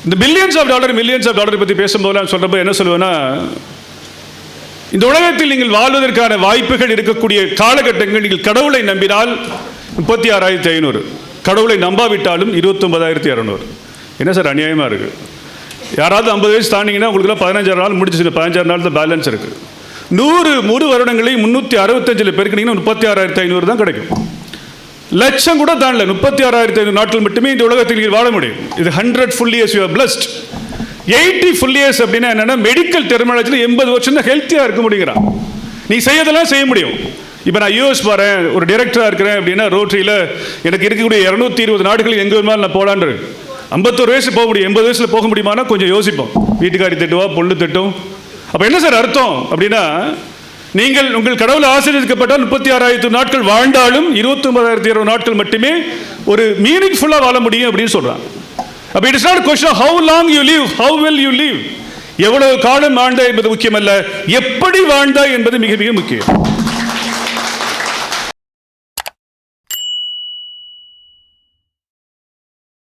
இந்த millions of dollar பற்றி பேசும்போது நான் சொல்கிறப்ப என்ன சொல்லுவேன்னா, இந்த உலகத்தில் நீங்கள் வாழ்வதற்கான வாய்ப்புகள் இருக்கக்கூடிய காலகட்டங்கள் நீங்கள் கடவுளை நம்பினால் 36,500, கடவுளை நம்பாவிட்டாலும் 29,200. என்ன சார் அநியாயமாக இருக்குது? யாராவது 50 வயசு தாண்டிங்கன்னா உங்களுக்குலாம் 15 நாள் முடிச்சு, 15 நாள் தான் பேலன்ஸ் இருக்குது. 100 வருடங்களை 365 பெருக்கினீங்கன்னா 36,500 தான் கிடைக்கும். லட்சம் கூட தாண்டல, 36,500 நாட்கள் மட்டுமே இந்த உலகத்தில் நீங்கள் வாழ முடியும். இது 100 full years you are blessed. 80 full years அப்படின்னா என்னன்னா, மெடிக்கல் டெர்மினாலஜியில் 80 வருஷம் தான் ஹெல்த்தியாக இருக்க முடியுங்கிறான். நீ செய்யறதெல்லாம் செய்ய முடியும். இப்போ நான் யூஎஸ் போகிறேன், ஒரு டைரக்டராக இருக்கிறேன் அப்படின்னா ரோட்டரியில் எனக்கு இருக்கக்கூடிய 220 நாடுகள் எங்கே வேணுமாலும் நான் போகலான்னு இருக்கு. 51 வயசு போக முடியும், 80 வயசில் போக முடியுமானா கொஞ்சம் யோசிப்போம். வீட்டுக்காரி திட்டுவா, பொண்ணு திட்டும். அப்போ என்ன சார் அர்த்தம் அப்படின்னா, நீங்கள் உங்கள் கடவுள் ஆசீர்வதிக்கப்பட்டால் 36,000 நாட்கள் வாழ்ந்தாலும் 29,200 நாட்கள் மட்டுமே ஒரு மீனிங்ஃபுல்லாக வாழ முடியும் அப்படின்னு சொல்கிறான். அப்போ it is not question how long you live, how well you live. எவ்வளவு காலம் வாழ்ந்தாய் என்பது முக்கியமல்ல, எப்படி வாழ்ந்தாய் என்பது மிக மிக முக்கியம்.